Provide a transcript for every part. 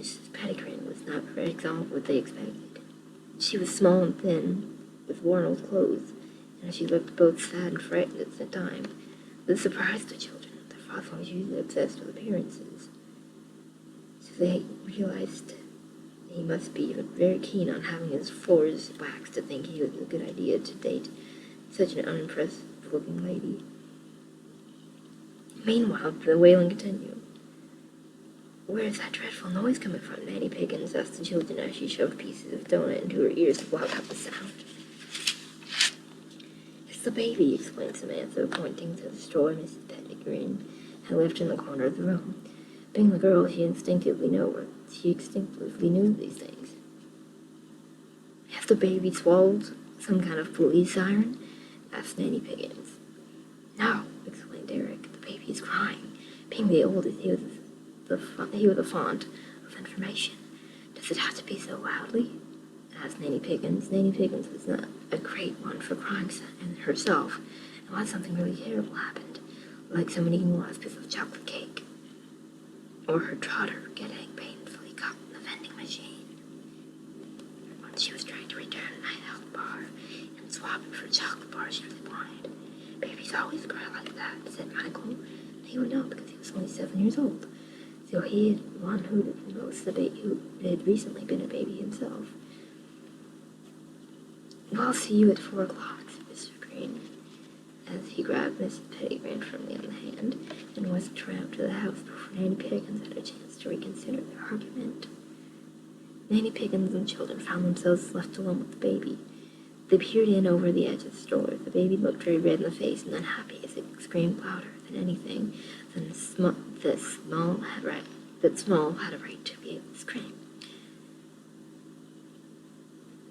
Mrs. Pettigrew was not, for example, what they expected. She was small and thin, with worn old clothes, and she looked both sad and frightened at the time. This surprised the children. Their father was usually obsessed with appearances, so they realized he must be very keen on having his floors waxed to think he was a good idea to date such an unimpressive-looking lady. Meanwhile, the wailing continued. "Where is that dreadful noise coming from?" Nanny Piggins asked the children as she shoved pieces of donut into her ears to block out the sound. "It's the baby," explained Samantha, pointing to the straw Mrs. Pettigrew had left in the corner of the room. Being the girl, she instinctively knew these things. "Has the baby swallowed some kind of police siren?" asked Nanny Piggins. "No," explained Derek. "The baby is crying. Being the oldest, he was a font of information. Does it have to be so loudly?" asked Nanny Piggins. Nanny Piggins was not a great one for crying herself, unless something really terrible happened, like someone eating the last piece of chocolate cake, or her trotter getting painfully caught in the vending machine. Once she was trying to return a health bar and swap it for a chocolate bar she really wanted. "Babies always cry like that," said Michael. He would know because he was only 7 years old. So he had one who had recently been a baby himself. "Well, I'll see you at 4 o'clock, said Mr. Green, as he grabbed Miss Pettigrew firmly on the hand and whisked her out to the house before Nanny Piggins had a chance to reconsider their argument. Nanny Piggins and the children found themselves left alone with the baby. They peered in over the edge of the store. The baby looked very red in the face and unhappy as it screamed louder than anything that Small had a right to be able to scream.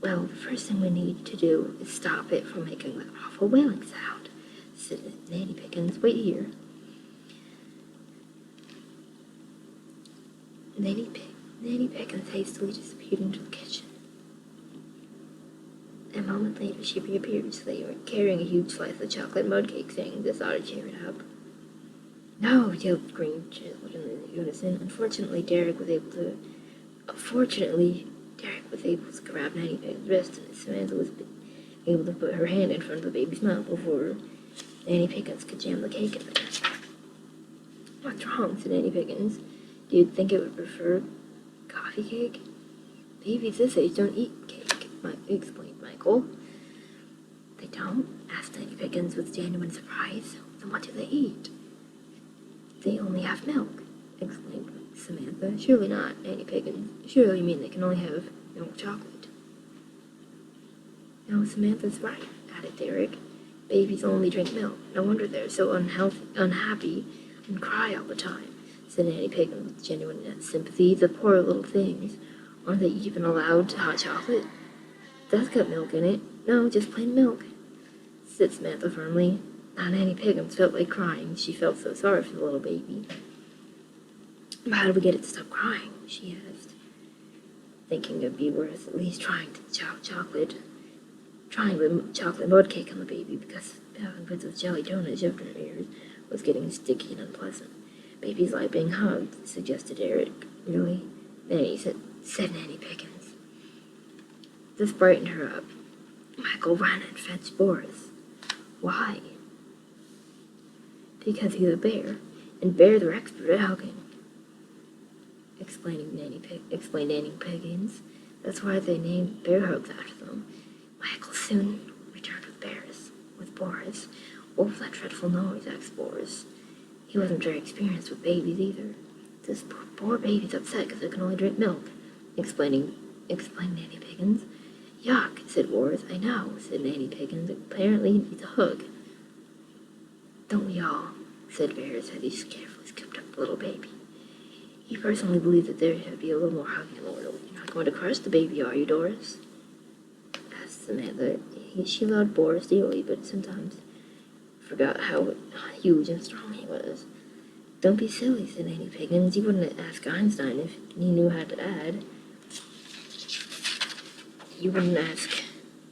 "Well, the first thing we need to do is stop it from making that awful wailing sound," said Nanny Piggins. "Wait here." Nanny Piggins hastily disappeared into the kitchen. A moment later, she reappeared, so they were carrying a huge slice of chocolate mud cake, saying this ought to cheer it up. "No," yelled Green children in unison. Unfortunately, Derek was able to grab Nanny Piggins' wrist, and Samantha was able to put her hand in front of the baby's mouth before Nanny Piggins could jam the cake in there. "What's wrong?" said Nanny Piggins. "Do you think it would prefer coffee cake?" "Babies this age don't eat cake," explained Michael. "They don't?" asked Nanny Piggins with genuine surprise. "Then what do they eat?" "They only have milk," explained Samantha. "Surely not, Nanny Piggins. Surely you mean they can only have milk chocolate." "No, Samantha's right," added Derek. "Babies only drink milk. No wonder they're so unhappy, and cry all the time," said Nanny Piggins with genuine sympathy. "The poor little things. Aren't they even allowed hot chocolate?" "That's got milk in it." "No, just plain milk," said Samantha firmly. Now Nanny Piggins felt like crying. She felt so sorry for the little baby. "But how do we get it to stop crying?" she asked, thinking it'd be worth at least trying the chocolate mud cake on the baby, because having bits of jelly donut shoved in her ears was getting sticky and unpleasant. "Babies like being hugged," suggested Eric. "Really?" said Nanny Piggins. This brightened her up. Michael ran and fetched Boris. "Why?" "Because he's a bear, and bears are expert at hugging," explained Nanny Piggins. "That's why they named bear hugs after them." Michael soon returned with Boris. "What was that dreadful noise?" asked Boris. He wasn't very experienced with babies either. "This poor baby's upset because it can only drink milk," explained Nanny Piggins. "Yuck," said Boris. "I know," said Nanny Piggins. "Apparently he needs a hug." "Don't we all?" said Bears as he carefully scooped up the little baby. He personally believed that there should be a little more hugging in the world. "You're not going to crush the baby, are you, Doris?" asked Samantha. She loved Boris dearly, but sometimes forgot how huge and strong he was. "Don't be silly," said Nanny Piggins. "You wouldn't ask Einstein if he knew how to add. You wouldn't ask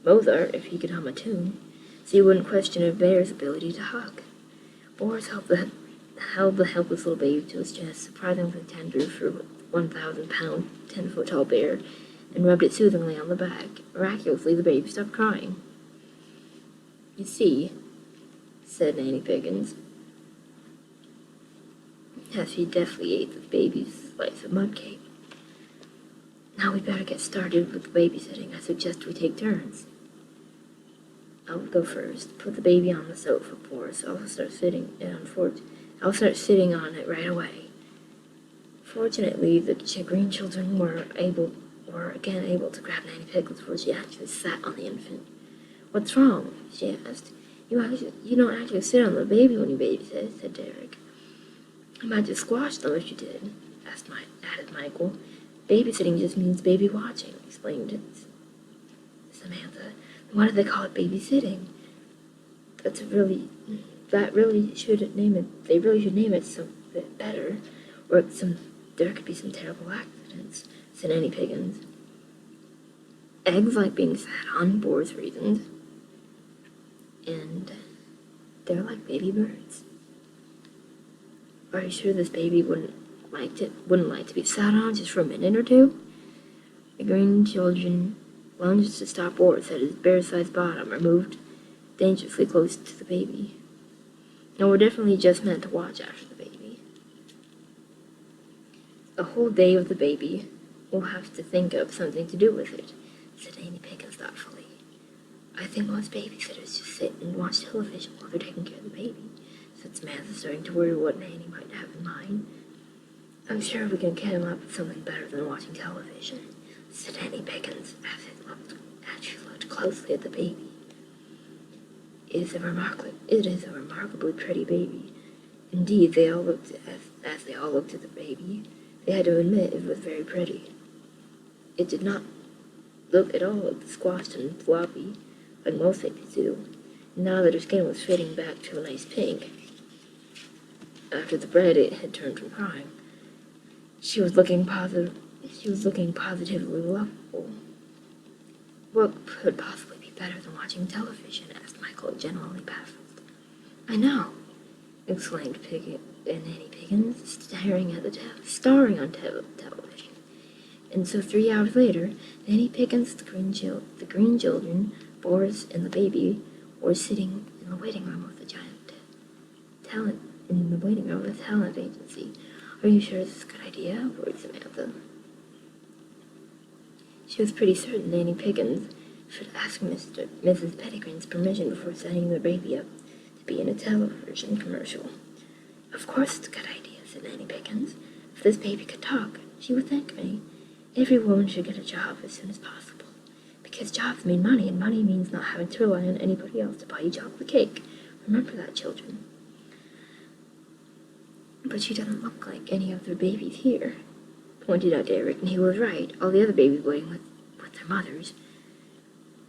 Mozart if he could hum a tune. So you wouldn't question a bear's ability to hug." Boris held the helpless little baby to his chest, surprisingly tender for 1,000-pound, 10-foot-tall bear and rubbed it soothingly on the back. Miraculously, the baby stopped crying. "You see," said Nanny Piggins, as she deftly ate the baby's slice of mud cake. "Now we'd better get started with the babysitting. I suggest we take turns. I'll go first. Put the baby on the sofa for us. I'll start sitting on it right away." Fortunately, the green children were again able to grab Nanny Piggins before she actually sat on the infant. "What's wrong?" she asked. You don't actually sit on the baby when you babysit," said Derek. "I might just squash them if you did," added Michael. "Babysitting just means baby watching," explained Samantha. "Why do they call it babysitting? They really should name it something better, or there could be some terrible accidents," said Nanny Piggins. "Eggs like being sat on, boars reasoned, and they're like baby birds." "Are you sure this baby wouldn't like to be sat on just for a minute or two?" The green children lunged to stop Boris at his bear-sized bottom, or moved dangerously close to the baby. "No, we're definitely just meant to watch after the baby. A whole day with the baby. We'll have to think of something to do with it," said Nanny Piggins thoughtfully. "I think most babysitters just sit and watch television while they're taking care of the baby," said Samantha, starting to worry what Nanny might have in mind. "I'm sure we can come up with something better than watching television," said Nanny Piggins as she looked closely at the baby. It is a remarkably pretty baby. Indeed, as they all looked at the baby, they had to admit it was very pretty. It did not look at all squashed and floppy, like most babies do. Now that her skin was fading back to a nice pink, after the bread it had turned from crying, she was looking positively lovable. "What could possibly be better than watching television?" asked Michael, genuinely baffled. "I know," exclaimed Nanny Piggins, staring on television. And so 3 hours later, Nanny Piggins, the green children, Boris, and the baby were sitting in the waiting room of the talent agency. "Are you sure this is a good idea?" worried Samantha. She was pretty certain Nanny Piggins should ask Mrs. Pettigrew permission before setting the baby up to be in a television commercial. "Of course it's a good idea," said Nanny Piggins. "If this baby could talk, she would thank me. Every woman should get a job as soon as possible, because jobs mean money, and money means not having to rely on anybody else to buy you chocolate cake. Remember that, children." "But she doesn't look like any of the babies here," pointed out Derek, and he was right. All the other babies waiting with their mothers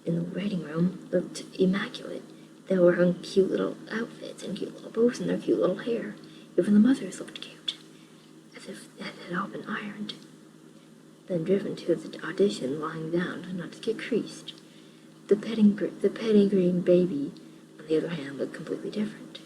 in the waiting room looked immaculate. They were wearing cute little outfits and cute little bows in their cute little hair. Even the mothers looked cute, as if it had all been ironed, then driven to the audition lying down not to get creased. The petting baby, on the other hand, looked completely different.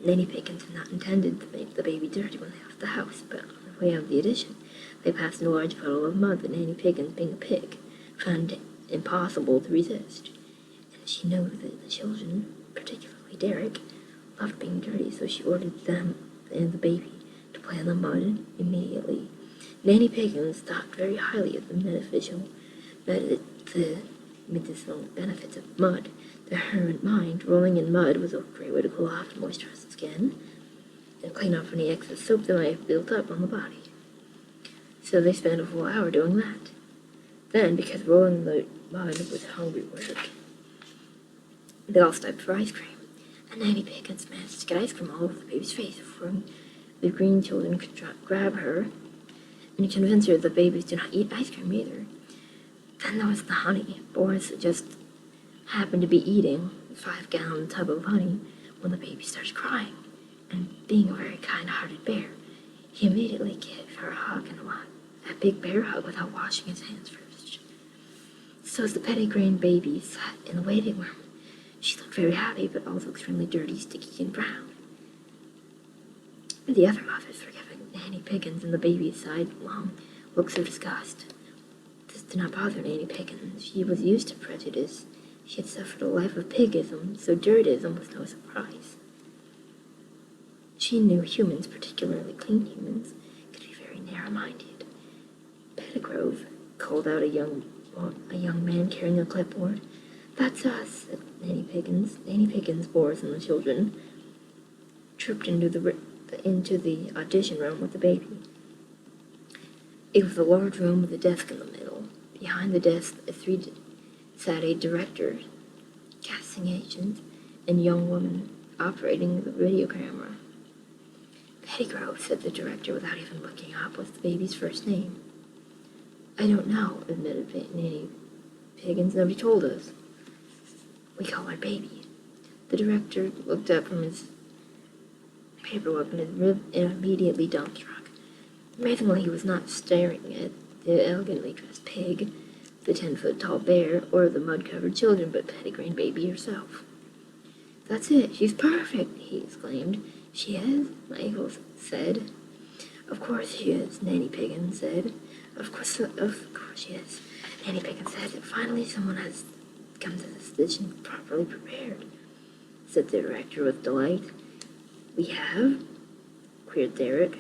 Nanny Piggins had not intended to make the baby dirty when they left the house, but on the way out of the addition, they passed in a large puddle of mud that Nanny Piggins, being a pig, found it impossible to resist. And she knew that the children, particularly Derek, loved being dirty, so she ordered them and the baby to play in the mud immediately. Nanny Piggins thought very highly of the medicinal benefits of mud. To her mind, rolling in mud was a great way to cool off and moisturize the skin and clean off any excess soap that might have built up on the body. So they spent a full hour doing that. Then, because rolling the mud was hungry work, they all stopped for ice cream, and Nanny Piggins managed to get ice cream all over the baby's face before the green children could grab her and convince her that babies do not eat ice cream either. Then there was the honey. Boris just happened to be eating a 5-gallon tub of honey when the baby started crying, and being a very kind-hearted bear, he immediately gave her a hug and a big bear hug without washing his hands first. So as the pettigrew baby sat in the waiting room, she looked very happy, but also extremely dirty, sticky, and brown. The other mothers were giving Nanny Piggins and the baby sighed long looks of disgust. This did not bother Nanny Piggins. She was used to prejudice. She had suffered a life of pigism, so dirtism was no surprise. She knew humans, particularly clean humans, could be very narrow-minded. Pettigrove called out a young man carrying a clipboard. "That's us," said Nanny Piggins. Nanny Piggins, Boris, and the children trooped into the audition room with the baby. It was a large room with a desk in the middle. Behind the desk, sat a director, casting agent, and young woman operating the video camera. Pettigrove, said the director without even looking up, was the baby's first name. "I don't know," admitted Nanny Piggins. "Nobody told us. We call her Baby." The director looked up from his paperwork and immediately dumbstruck. Amazingly, he was not staring at the elegantly dressed pig, the 10-foot-tall bear, or the mud-covered children, but Pettigrew Baby herself. "That's it, she's perfect," he exclaimed. "She is?" Michael said. "Of course she is," Nanny Piggins said. Of course she is," Nanny Piggins said. "Finally someone has come to this decision properly prepared," said the director with delight. "We have?" queried Derek.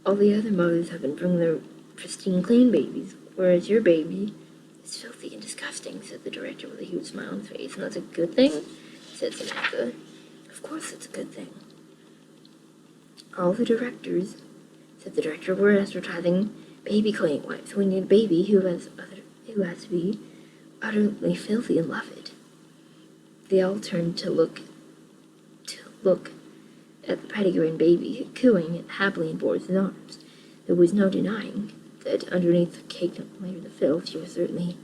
"All the other mothers have been bringing their pristine, clean babies, whereas your baby is filthy and disgusting," said the director with a huge smile on his face. "And that's a good thing?" said Samantha. "Of course it's a good thing." "All the directors," said the director, "were advertising baby cleaning wipes. We need a baby who has to be utterly filthy and love it." They all turned to look at the Pettigrew Baby cooing happily in Boris's arms. There was no denying that underneath the caked layer of filth, she was certainly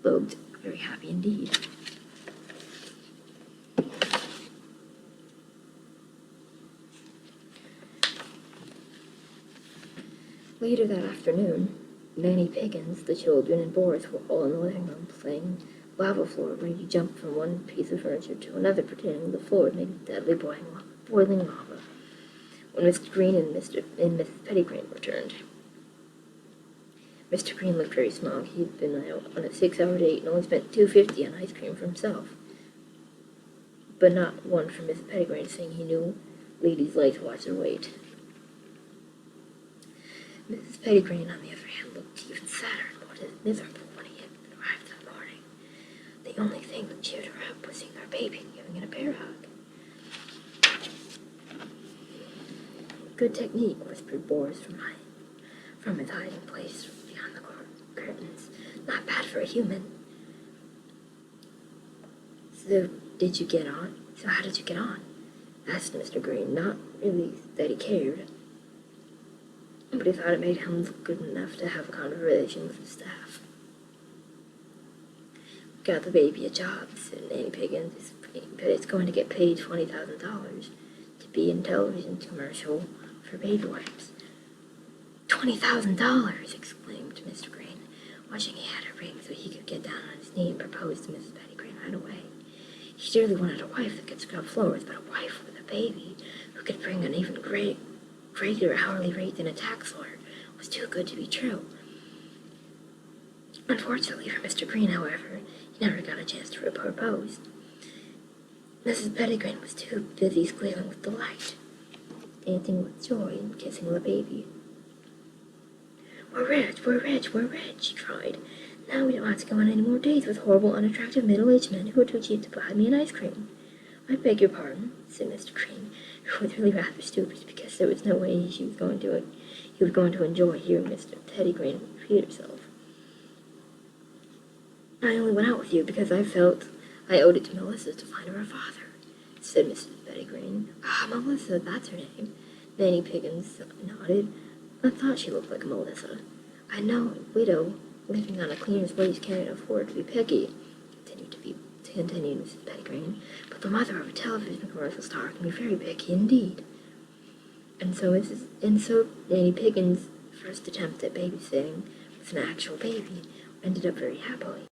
looked very happy indeed. Later that afternoon, Nanny Piggins, the children, and Boris were all in the living room playing lava floor, where you jump from one piece of furniture to another, pretending the floor made of deadly boiling lava. When Mr. Green and Mrs. Pettigrew returned, Mr. Green looked very small. He'd been out on a 6-hour date and only spent $2.50 on ice cream for himself, but not one for Mrs. Pettigrew, saying he knew ladies like to watch their weight. Mrs. Pettigrew, on the other hand, looked even sadder and more miserable when he had arrived that morning. The only thing that cheered her up was seeing her baby and giving it a bear hug. "Good technique," whispered Boris from his hiding place behind the curtains. "Not bad for a human." So how did you get on? Asked Mr. Green, not really that he cared, but he thought it made him look good enough to have a conversation with his staff. "Got the baby a job," said Nanny Piggins, "but it's going to get paid $20,000 to be in television commercial for baby wipes." $20,000! exclaimed Mr. Green, wishing he had a ring so he could get down on his knee and propose to Mrs. Pettigrew right away. He surely wanted a wife that could scrub floors, but a wife with a baby who could bring an even greater hourly rate than a tax lawyer was too good to be true. Unfortunately for Mr. Green, however, he never got a chance to propose. Mrs. Pettigrew was too busy squealing with delight, dancing with joy, and kissing the baby. We're rich, we're rich, we're rich," she cried. "Now we don't have to go on any more dates with horrible, unattractive middle-aged men who are too cheap to buy me an ice cream." "I beg your pardon," said Mr. Green, who was really rather stupid, because there was no way he was going to enjoy hearing Mr. Pettigrew repeat herself. "I only went out with you because I felt I owed it to Melissa to find her a father," said Mrs. Pettigrew. "Ah, Melissa, that's her name." Nanny Piggins nodded. "I thought she looked like Melissa. I know a widow living on a cleaner's wage can't afford to be picky," continued Mrs. Pettigrew, "but the mother of a television commercial star can be very picky indeed." And so Nanny Piggins' first attempt at babysitting with an actual baby ended up very happily.